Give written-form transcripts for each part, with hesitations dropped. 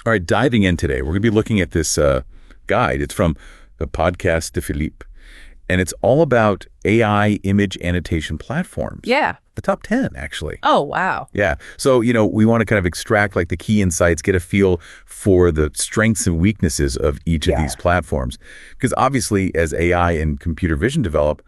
All right, diving in today, we're going to be looking at this guide. It's from the podcast DeFilip, and it's all about AI image annotation platforms. Yeah. The top 10, actually. Oh, wow. Yeah. So, we want to kind of extract like the key insights, get a feel for the strengths and weaknesses of each of these platforms. Because obviously, as AI and computer vision develop,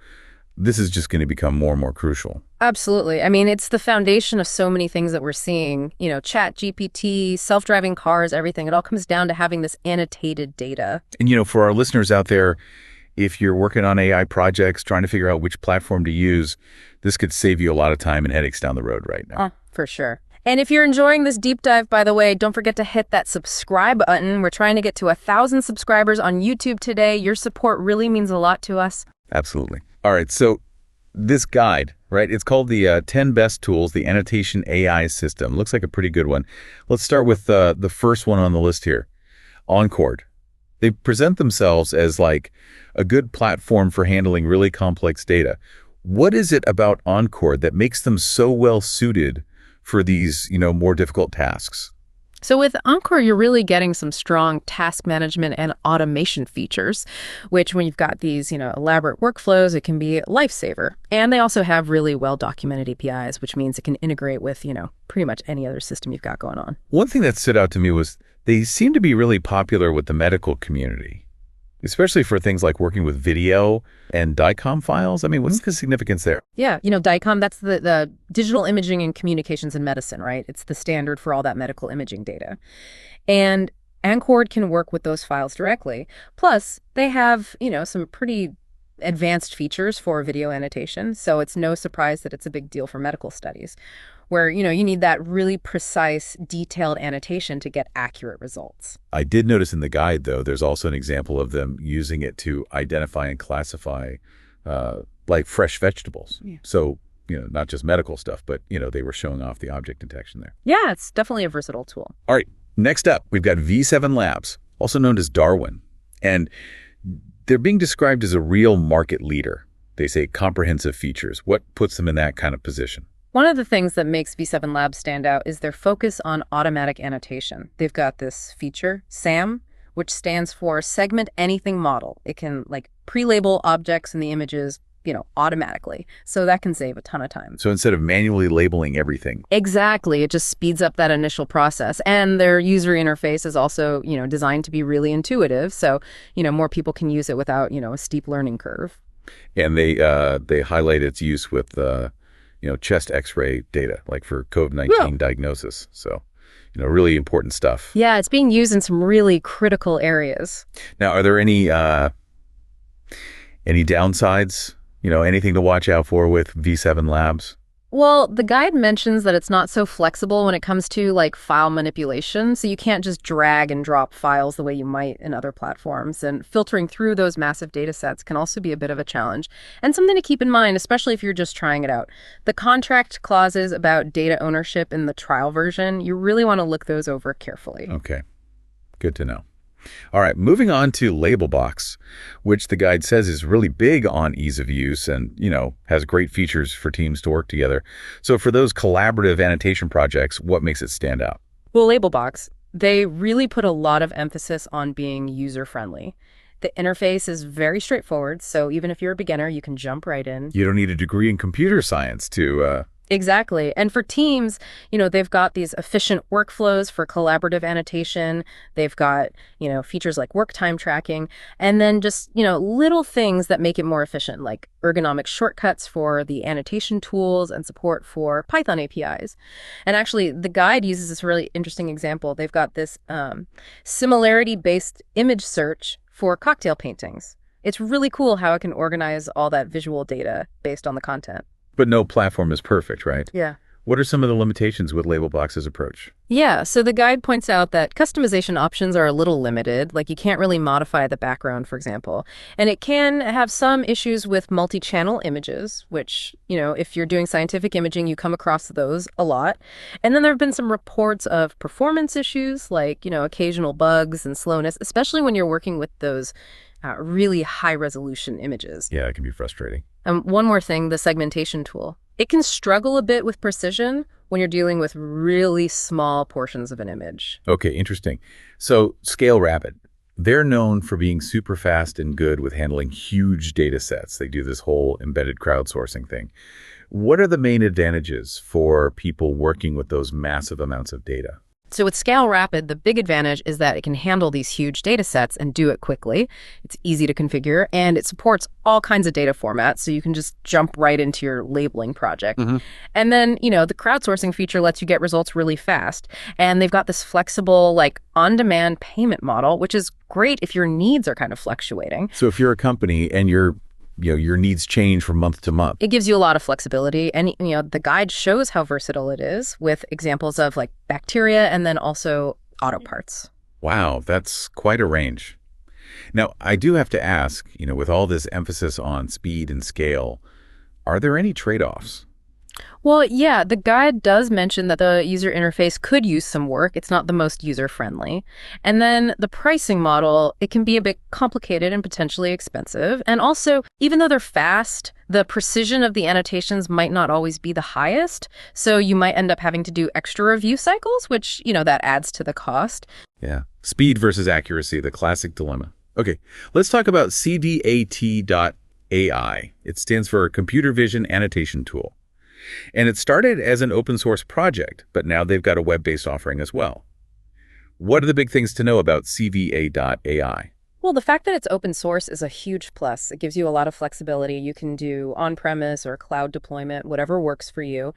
this is just going to become more and more crucial. Absolutely. I mean, it's the foundation of so many things that we're seeing. Chat, GPT, self-driving cars, everything. It all comes down to having this annotated data. And, for our listeners out there, if you're working on AI projects, trying to figure out which platform to use, this could save you a lot of time and headaches down the road right now. For sure. And if you're enjoying this deep dive, by the way, don't forget to hit that subscribe button. We're trying to get to 1,000 subscribers on YouTube today. Your support really means a lot to us. Absolutely. All right, so this guide, right, it's called the 10 Best Tools, the Annotation AI System. Looks like a pretty good one. Let's start with the first one on the list here, Encord. They present themselves as like a good platform for handling really complex data. What is it about Encord that makes them so well suited for these, more difficult tasks? So with Encord, you're really getting some strong task management and automation features, which when you've got these, elaborate workflows, it can be a lifesaver. And they also have really well-documented APIs, which means it can integrate with, pretty much any other system you've got going on. One thing that stood out to me was they seem to be really popular with the medical community, especially for things like working with video and DICOM files. I mean, what's the significance there? Yeah, DICOM, that's the digital imaging and communications in medicine, right? It's the standard for all that medical imaging data. And Encord can work with those files directly. Plus, they have, some pretty advanced features for video annotation. So it's no surprise that it's a big deal for medical studies, where, you need that really precise, detailed annotation to get accurate results. I did notice in the guide, though, there's also an example of them using it to identify and classify like fresh vegetables. Yeah. So, not just medical stuff, but, they were showing off the object detection there. Yeah, it's definitely a versatile tool. All right, next up, we've got V7 Labs, also known as Darwin. And they're being described as a real market leader. They say comprehensive features. What puts them in that kind of position? One of the things that makes V7 Labs stand out is their focus on automatic annotation. They've got this feature, SAM, which stands for Segment Anything Model. It can pre-label objects in the images, automatically. So that can save a ton of time. So instead of manually labeling everything. Exactly. It just speeds up that initial process. And their user interface is also, designed to be really intuitive. So, more people can use it without, a steep learning curve. And they highlight its use with chest x-ray data, like for COVID-19 diagnosis. So, really important stuff. Yeah, it's being used in some really critical areas. Now, are there any downsides? Anything to watch out for with V7 Labs? Well, the guide mentions that it's not so flexible when it comes to file manipulation. So you can't just drag and drop files the way you might in other platforms. And filtering through those massive data sets can also be a bit of a challenge. And something to keep in mind, especially if you're just trying it out. The contract clauses about data ownership in the trial version, you really want to look those over carefully. Okay, good to know. All right, moving on to Labelbox, which the guide says is really big on ease of use and, has great features for teams to work together. So for those collaborative annotation projects, what makes it stand out? Well, Labelbox, they really put a lot of emphasis on being user-friendly. The interface is very straightforward, so even if you're a beginner, you can jump right in. You don't need a degree in computer science to Exactly. And for teams, they've got these efficient workflows for collaborative annotation. They've got, features like work time tracking, and then just, little things that make it more efficient, like ergonomic shortcuts for the annotation tools and support for Python APIs. And actually, the guide uses this really interesting example. They've got this similarity-based image search for cocktail paintings. It's really cool how it can organize all that visual data based on the content. But no platform is perfect, right? Yeah. What are some of the limitations with Labelbox's approach? Yeah, so the guide points out that customization options are a little limited, like you can't really modify the background, for example. And it can have some issues with multi-channel images, which, if you're doing scientific imaging, you come across those a lot. And then there have been some reports of performance issues, like, occasional bugs and slowness, especially when you're working with those really high-resolution images. Yeah, it can be frustrating. One more thing, the segmentation tool. It can struggle a bit with precision when you're dealing with really small portions of an image. Okay, interesting. So Scale Rapid, they're known for being super fast and good with handling huge data sets. They do this whole embedded crowdsourcing thing. What are the main advantages for people working with those massive amounts of data? So with Scale Rapid, the big advantage is that it can handle these huge data sets and do it quickly. It's easy to configure, and it supports all kinds of data formats, so you can just jump right into your labeling project. And then, the crowdsourcing feature lets you get results really fast. And they've got this flexible, on-demand payment model, which is great if your needs are kind of fluctuating. So if you're a company and your needs change from month to month. It gives you a lot of flexibility. And, the guide shows how versatile it is with examples of bacteria and then also auto parts. Wow, that's quite a range. Now, I do have to ask, with all this emphasis on speed and scale, are there any trade-offs? Well, yeah, the guide does mention that the user interface could use some work. It's not the most user-friendly. And then the pricing model, it can be a bit complicated and potentially expensive. And also, even though they're fast, the precision of the annotations might not always be the highest. So you might end up having to do extra review cycles, which, that adds to the cost. Yeah, speed versus accuracy, the classic dilemma. Okay, let's talk about CVAT.AI. It stands for Computer Vision Annotation Tool. And it started as an open source project, but now they've got a web-based offering as well. What are the big things to know about CVA.AI? Well, the fact that it's open source is a huge plus. It gives you a lot of flexibility. You can do on-premise or cloud deployment, whatever works for you.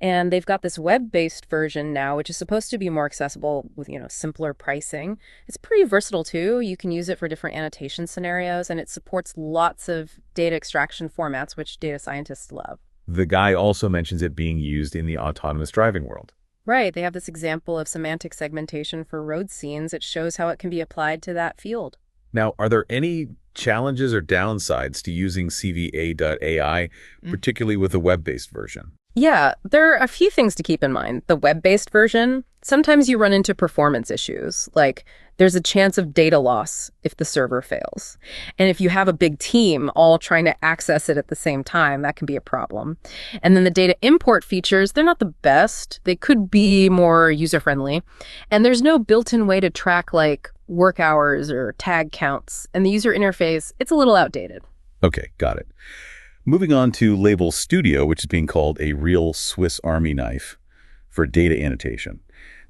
And they've got this web-based version now, which is supposed to be more accessible with, simpler pricing. It's pretty versatile too. You can use it for different annotation scenarios, and it supports lots of data extraction formats, which data scientists love. The guy also mentions it being used in the autonomous driving world. Right. They have this example of semantic segmentation for road scenes. It shows how it can be applied to that field. Now, are there any challenges or downsides to using CVA.AI, particularly with the web-based version? Yeah, there are a few things to keep in mind. The web-based version, sometimes you run into performance issues, like there's a chance of data loss if the server fails. And if you have a big team all trying to access it at the same time, that can be a problem. And then the data import features, they're not the best. They could be more user-friendly. And there's no built-in way to track work hours or tag counts. And the user interface, it's a little outdated. Okay, got it. Moving on to Label Studio, which is being called a real Swiss Army knife for data annotation.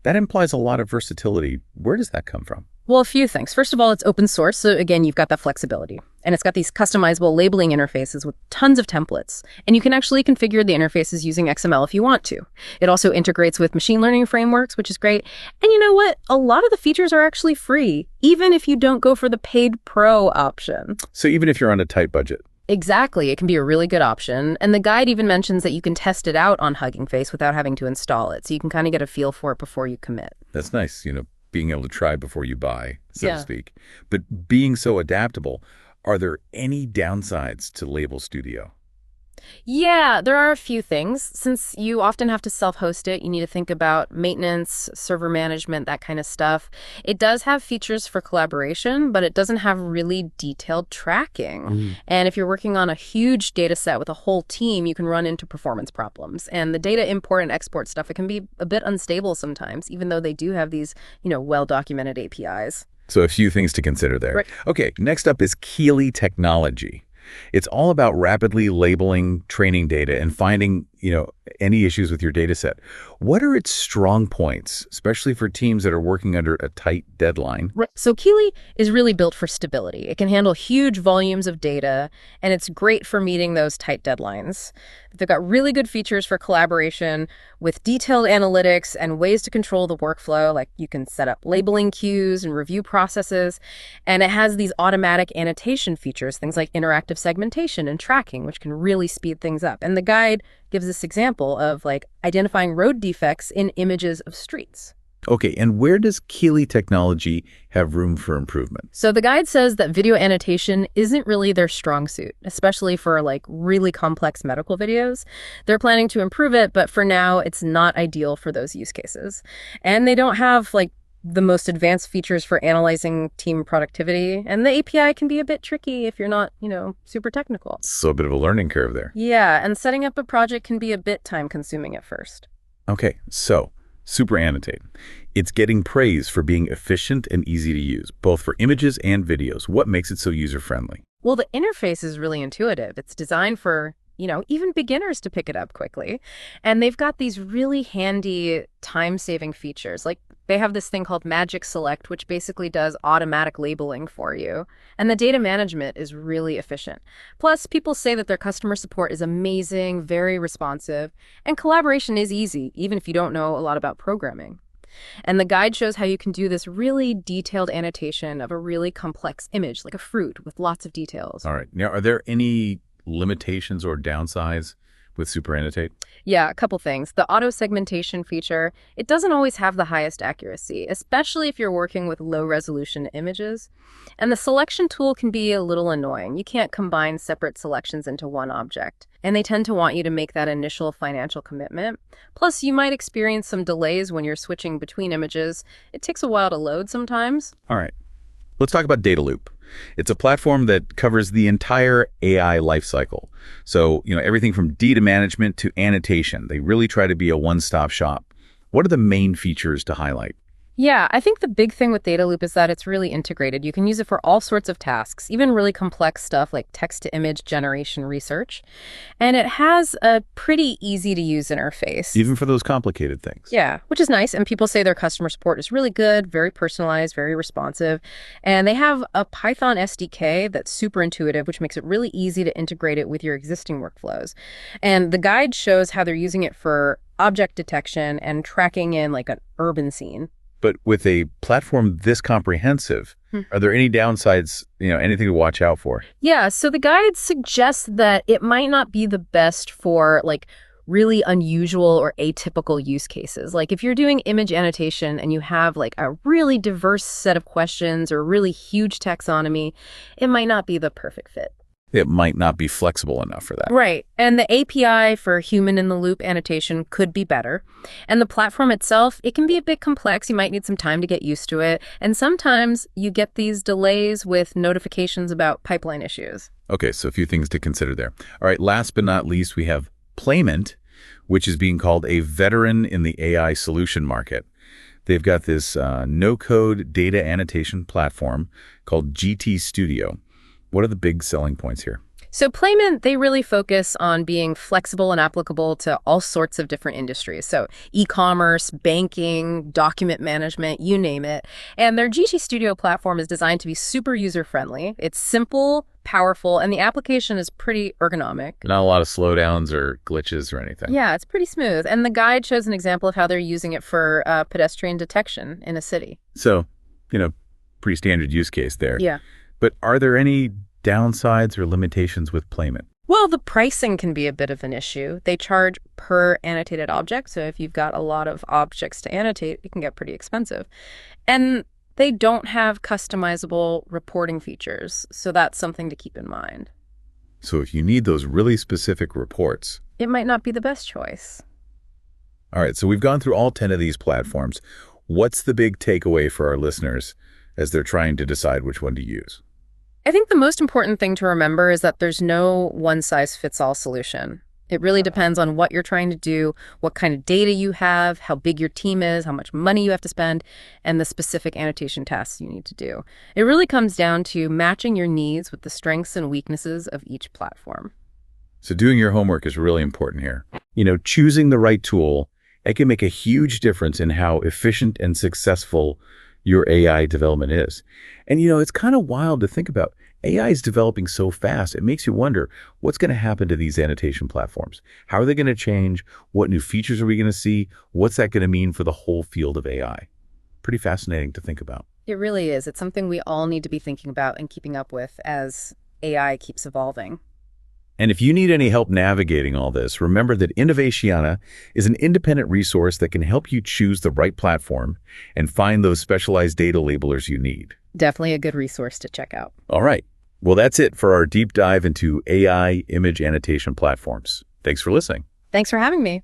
That implies a lot of versatility. Where does that come from? Well, a few things. First of all, it's open source. So again, you've got that flexibility. And it's got these customizable labeling interfaces with tons of templates. And you can actually configure the interfaces using XML if you want to. It also integrates with machine learning frameworks, which is great. And you know what? A lot of the features are actually free, even if you don't go for the paid pro option. So even if you're on a tight budget. Exactly. It can be a really good option. And the guide even mentions that you can test it out on Hugging Face without having to install it. So you can kind of get a feel for it before you commit. That's nice, being able to try before you buy, so to speak. But being so adaptable, are there any downsides to Label Studio? Yeah, there are a few things. Since you often have to self-host it, you need to think about maintenance, server management, that kind of stuff. It does have features for collaboration, but it doesn't have really detailed tracking. And if you're working on a huge data set with a whole team, you can run into performance problems. And the data import and export stuff, it can be a bit unstable sometimes, even though they do have these, well-documented APIs. So a few things to consider there. Right. Okay, next up is Keeley Technology. It's all about rapidly labeling training data and finding, any issues with your data set. What are its strong points, especially for teams that are working under a tight deadline? Right. So Keeley is really built for stability. It can handle huge volumes of data, and it's great for meeting those tight deadlines. They've got really good features for collaboration with detailed analytics and ways to control the workflow, like you can set up labeling queues and review processes. And it has these automatic annotation features, things like interactive segmentation and tracking, which can really speed things up. And the guide gives this example of identifying road defects in images of streets. Okay, and where does Keeley Technology have room for improvement? So the guide says that video annotation isn't really their strong suit, especially for really complex medical videos. They're planning to improve it, but for now, it's not ideal for those use cases. And they don't have the most advanced features for analyzing team productivity. And the API can be a bit tricky if you're not, super technical. So a bit of a learning curve there. Yeah, and setting up a project can be a bit time-consuming at first. Okay, so Super Annotate. It's getting praise for being efficient and easy to use, both for images and videos. What makes it so user-friendly? Well, the interface is really intuitive. It's designed for, even beginners to pick it up quickly. And they've got these really handy time-saving features. Like they have this thing called Magic Select, which basically does automatic labeling for you. And the data management is really efficient. Plus, people say that their customer support is amazing, very responsive, and collaboration is easy, even if you don't know a lot about programming. And the guide shows how you can do this really detailed annotation of a really complex image, like a fruit with lots of details. All right. Now, are there any limitations or downsides with Super Annotate? Yeah, a couple things. The auto-segmentation feature, it doesn't always have the highest accuracy, especially if you're working with low-resolution images. And the selection tool can be a little annoying. You can't combine separate selections into one object. And they tend to want you to make that initial financial commitment. Plus, you might experience some delays when you're switching between images. It takes a while to load sometimes. All right. Let's talk about Data Loop. It's a platform that covers the entire AI lifecycle. So, everything from data management to annotation. They really try to be a one-stop shop. What are the main features to highlight? Yeah, I think the big thing with Data Loop is that it's really integrated. You can use it for all sorts of tasks, even really complex stuff like text-to-image generation research. And it has a pretty easy-to-use interface. Even for those complicated things. Yeah, which is nice. And people say their customer support is really good, very personalized, very responsive. And they have a Python SDK that's super intuitive, which makes it really easy to integrate it with your existing workflows. And the guide shows how they're using it for object detection and tracking in like an urban scene. But with a platform this comprehensive, are there any downsides, anything to watch out for? Yeah, so the guide suggests that it might not be the best for like really unusual or atypical use cases. Like if you're doing image annotation and you have like a really diverse set of questions or really huge taxonomy, it might not be the perfect fit. It might not be flexible enough for that. Right. And the API for human-in-the-loop annotation could be better. And the platform itself, it can be a bit complex. You might need some time to get used to it. And sometimes you get these delays with notifications about pipeline issues. Okay, so a few things to consider there. All right, last but not least, we have Playment, which is being called a veteran in the AI solution market. They've got this no-code data annotation platform called GT Studio. What are the big selling points here? So Playment, they really focus on being flexible and applicable to all sorts of different industries. So e-commerce, banking, document management, you name it. And their GT Studio platform is designed to be super user-friendly. It's simple, powerful, and the application is pretty ergonomic. Not a lot of slowdowns or glitches or anything. Yeah, it's pretty smooth. And the guide shows an example of how they're using it for pedestrian detection in a city. So, pretty standard use case there. Yeah. But are there any downsides or limitations with Playment? Well, the pricing can be a bit of an issue. They charge per annotated object, so if you've got a lot of objects to annotate, it can get pretty expensive. And they don't have customizable reporting features, so that's something to keep in mind. So if you need those really specific reports, it might not be the best choice. All right, so we've gone through all 10 of these platforms. What's the big takeaway for our listeners as they're trying to decide which one to use? I think the most important thing to remember is that there's no one-size-fits-all solution. It really depends on what you're trying to do, what kind of data you have, how big your team is, how much money you have to spend, and the specific annotation tasks you need to do. It really comes down to matching your needs with the strengths and weaknesses of each platform. So doing your homework is really important here. Choosing the right tool, it can make a huge difference in how efficient and successful your AI development is. And it's kind of wild to think about. AI is developing so fast, it makes you wonder what's going to happen to these annotation platforms. How are they going to change? What new features are we going to see? What's that going to mean for the whole field of AI? Pretty fascinating to think about. It really is. It's something we all need to be thinking about and keeping up with as AI keeps evolving. And if you need any help navigating all this, remember that Innovatiana is an independent resource that can help you choose the right platform and find those specialized data labelers you need. Definitely a good resource to check out. All right. Well, that's it for our deep dive into AI image annotation platforms. Thanks for listening. Thanks for having me.